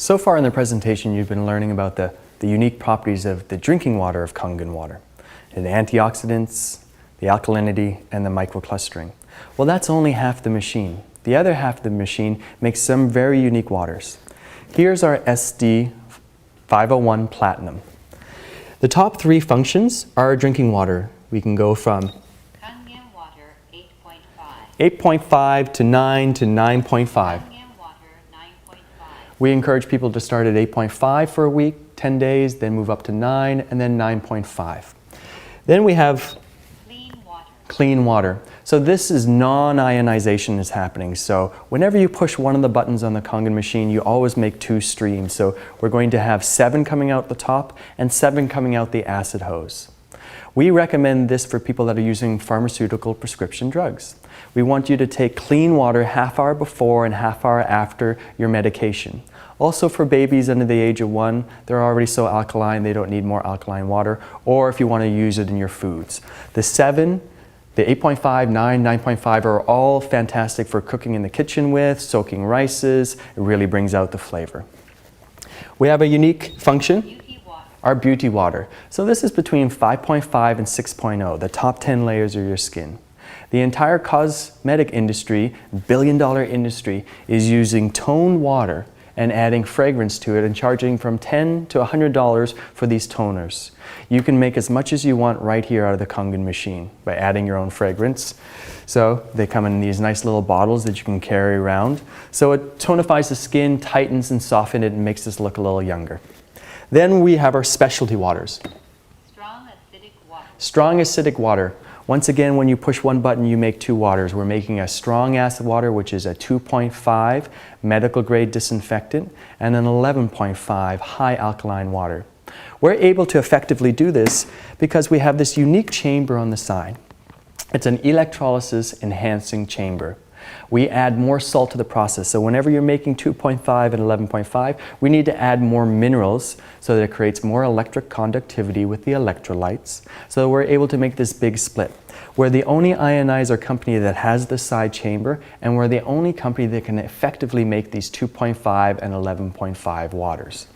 So far in the presentation, you've been learning about the unique properties of the drinking water of Kangen water, and the antioxidants, the alkalinity, and the microclustering. Well, that's only half the machine. The other half of the machine makes some very unique waters. Here's our SD 501 Platinum. The top three functions are our drinking water. We can go from Kangen Water 8.5. 8.5 to 9 to 9.5. We encourage people to start at 8.5 for a week, 10 days, then move up to 9, and then 9.5. Then we have clean water. So this is non-ionization is happening. So whenever you push one of the buttons on the Kangen machine, you always make two streams. So we're going to have 7 coming out the top and 7 coming out the acid hose. We recommend this for people that are using pharmaceutical prescription drugs. We want you to take clean water half hour before and half hour after your medication. Also for babies under the age of 1, they're already so alkaline, they don't need more alkaline water, or if you want to use it in your foods. The 7, the 8.5, 9, 9.5 are all fantastic for cooking in the kitchen with, soaking rices. It really brings out the flavor. We have a unique function. Our beauty water. So this is between 5.5 and 6.0, the top 10 layers of your skin. The entire cosmetic industry, billion-dollar industry, is using toned water and adding fragrance to it and charging from $10 to $100 for these toners. You can make as much as you want right here out of the Kangen machine by adding your own fragrance. So they come in these nice little bottles that you can carry around. So it tonifies the skin, tightens and softens it, and makes us look a little younger. Then we have our specialty waters. Strong acidic water. Strong acidic water. Once again, when you push one button, you make 2 waters. We're making a strong acid water, which is a 2.5 medical grade disinfectant, and an 11.5 high alkaline water. We're able to effectively do this because we have this unique chamber on the side. It's an electrolysis enhancing chamber. We add more salt to the process. So whenever you're making 2.5 and 11.5, we need to add more minerals so that it creates more electric conductivity with the electrolytes. So we're able to make this big split. We're the only ionizer company that has this side chamber, and we're the only company that can effectively make these 2.5 and 11.5 waters.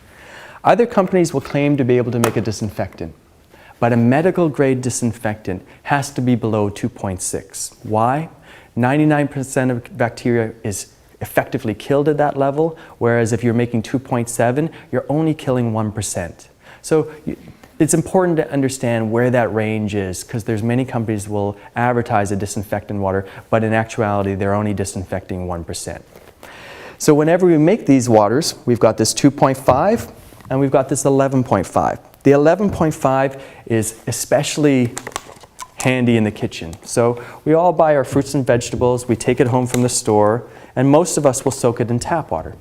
Other companies will claim to be able to make a disinfectant, but a medical grade disinfectant has to be below 2.6. Why? 99% of bacteria is effectively killed at that level, whereas if you're making 2.7, you're only killing 1%. So it's important to understand where that range is, because there's many companies will advertise a disinfectant water, but in actuality, they're only disinfecting 1%. So whenever we make these waters, we've got this 2.5 and we've got this 11.5. The 11.5 is especially handy in the kitchen. So we all buy our fruits and vegetables, we take it home from the store, and most of us will soak it in tap water.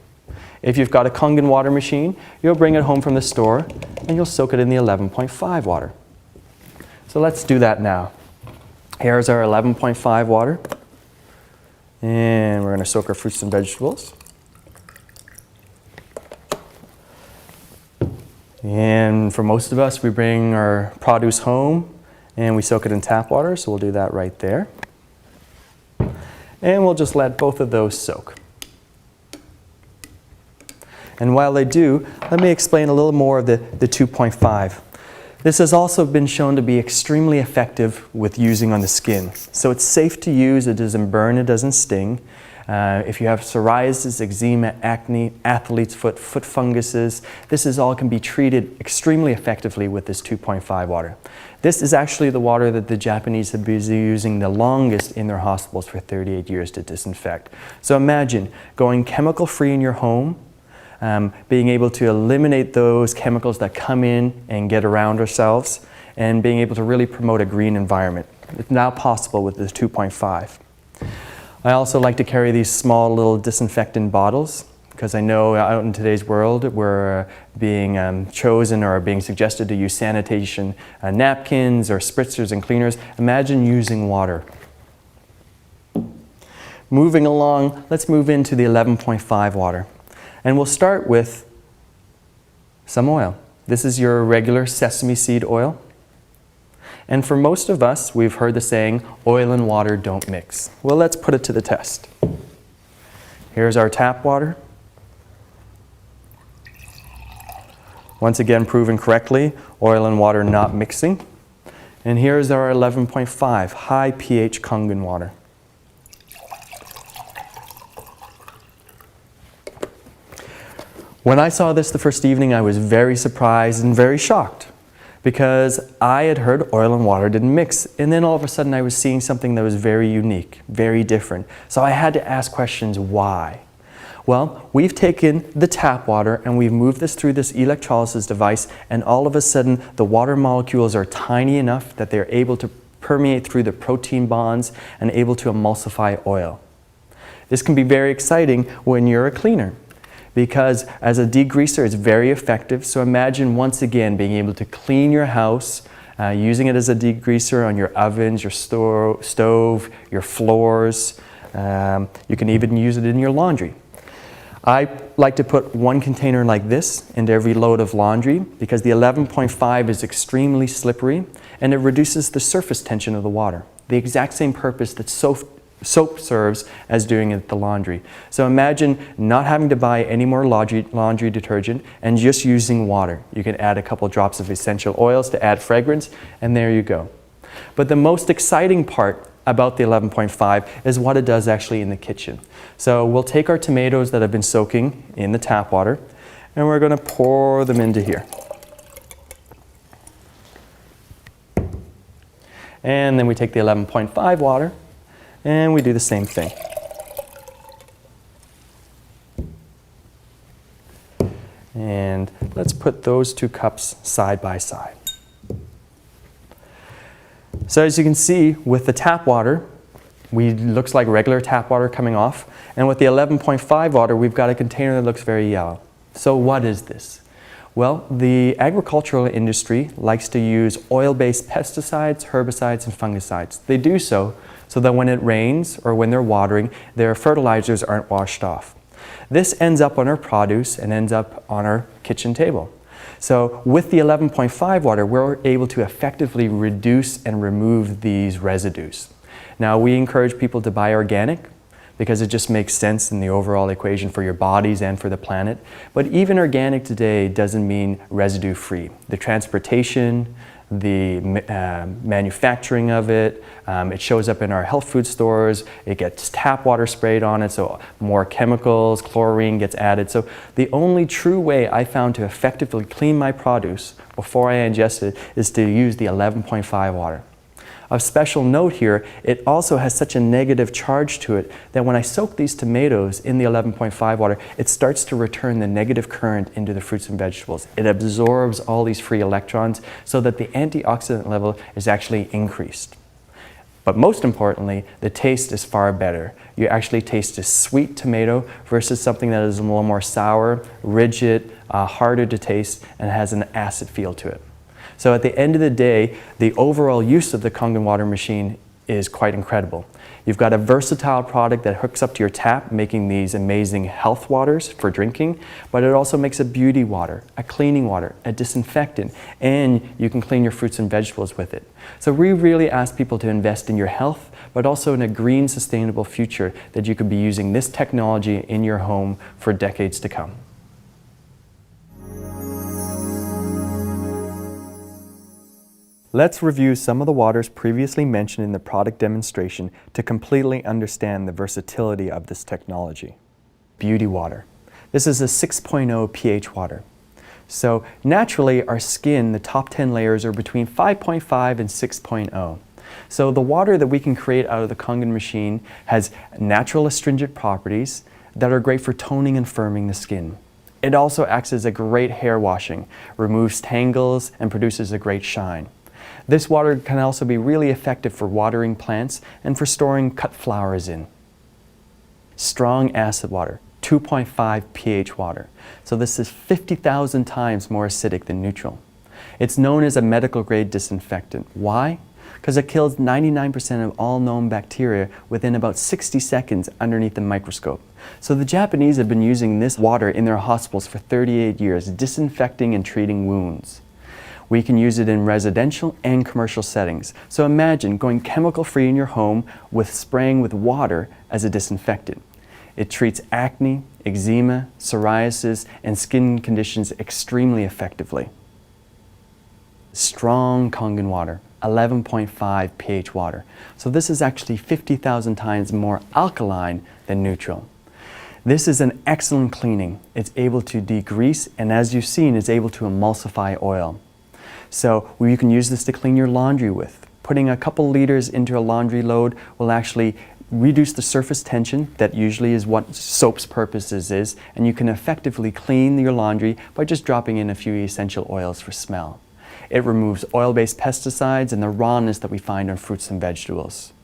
If you've got a Kangen water machine, you'll bring it home from the store and you'll soak it in the 11.5 water. So let's do that now. Here's our 11.5 water, and we're going to soak our fruits and vegetables. And for most of us, we bring our produce home and we soak it in tap water, so we'll do that right there. And we'll just let both of those soak. And while they do, let me explain a little more of the 2.5. This has also been shown to be extremely effective with using on the skin. So it's safe to use, it doesn't burn, it doesn't sting. If you have psoriasis, eczema, acne, athlete's foot, foot funguses, this all can be treated extremely effectively with this 2.5 water. This is actually the water that the Japanese have been using the longest in their hospitals for 38 years to disinfect. So imagine going chemical free in your home, being able to eliminate those chemicals that come in and get around ourselves, and being able to really promote a green environment. It's now possible with this 2.5. I also like to carry these small little disinfectant bottles, because I know out in today's world we're being chosen or being suggested to use sanitation napkins or spritzers and cleaners. Imagine using water. Moving along, let's move into the 11.5 water. And we'll start with some oil. This is your regular sesame seed oil. And for most of us, we've heard the saying, oil and water don't mix. Well, let's put it to the test. Here's our tap water. Once again, proven correctly, oil and water not mixing. And here's our 11.5 high pH Kangen water. When I saw this the first evening, I was very surprised and very shocked because I had heard oil and water didn't mix. And then all of a sudden I was seeing something that was very unique, very different. So I had to ask questions, why? Well, we've taken the tap water and we've moved this through this electrolysis device, and all of a sudden the water molecules are tiny enough that they're able to permeate through the protein bonds and able to emulsify oil. This can be very exciting when you're a cleaner, because as a degreaser it's very effective. So imagine once again being able to clean your house, using it as a degreaser on your ovens, your stove, your floors. You can even use it in your laundry. I like to put one container like this into every load of laundry because the 11.5 is extremely slippery and it reduces the surface tension of the water. The exact same purpose that soap serves as doing it at the laundry. So imagine not having to buy any more laundry detergent and just using water. You can add a couple drops of essential oils to add fragrance, and there you go. But the most exciting part about the 11.5 is what it does actually in the kitchen. So we'll take our tomatoes that have been soaking in the tap water and we're going to pour them into here. And then we take the 11.5 water and we do the same thing. And let's put those two cups side by side. So as you can see, with the tap water, looks like regular tap water coming off. And with the 11.5 water, we've got a container that looks very yellow. So what is this? Well, the agricultural industry likes to use oil-based pesticides, herbicides, and fungicides. They do so that when it rains or when they're watering, their fertilizers aren't washed off. This ends up on our produce and ends up on our kitchen table. So with the 11.5 water, we're able to effectively reduce and remove these residues. Now, we encourage people to buy organic because it just makes sense in the overall equation for your bodies and for the planet. But even organic today doesn't mean residue-free. The transportation, the manufacturing of it, it shows up in our health food stores, it gets tap water sprayed on it, so more chemicals, chlorine gets added. So the only true way I found to effectively clean my produce before I ingest it is to use the 11.5 water. Of special note here, it also has such a negative charge to it that when I soak these tomatoes in the 11.5 water, it starts to return the negative current into the fruits and vegetables. It absorbs all these free electrons so that the antioxidant level is actually increased. But most importantly, the taste is far better. You actually taste a sweet tomato versus something that is a little more sour, rigid, harder to taste, and has an acid feel to it. So at the end of the day, the overall use of the Kangen water machine is quite incredible. You've got a versatile product that hooks up to your tap, making these amazing health waters for drinking, but it also makes a beauty water, a cleaning water, a disinfectant, and you can clean your fruits and vegetables with it. So we really ask people to invest in your health, but also in a green, sustainable future that you could be using this technology in your home for decades to come. Let's review some of the waters previously mentioned in the product demonstration to completely understand the versatility of this technology. Beauty water. This is a 6.0 pH water. So naturally our skin, the top 10 layers are between 5.5 and 6.0. So the water that we can create out of the Kangen machine has natural astringent properties that are great for toning and firming the skin. It also acts as a great hair washing, removes tangles, and produces a great shine. This water can also be really effective for watering plants and for storing cut flowers in. Strong acid water, 2.5 pH water. So this is 50,000 times more acidic than neutral. It's known as a medical grade disinfectant. Why? Because it kills 99% of all known bacteria within about 60 seconds underneath the microscope. So the Japanese have been using this water in their hospitals for 38 years, disinfecting and treating wounds. We can use it in residential and commercial settings. So imagine going chemical-free in your home with spraying with water as a disinfectant. It treats acne, eczema, psoriasis, and skin conditions extremely effectively. Strong Kangen water, 11.5 pH water. So this is actually 50,000 times more alkaline than neutral. This is an excellent cleaning. It's able to degrease, and as you've seen, it's able to emulsify oil. So you can use this to clean your laundry with. Putting a couple liters into a laundry load will actually reduce the surface tension. That usually is what soap's purposes is, and you can effectively clean your laundry by just dropping in a few essential oils for smell. It removes oil-based pesticides and the rawness that we find on fruits and vegetables.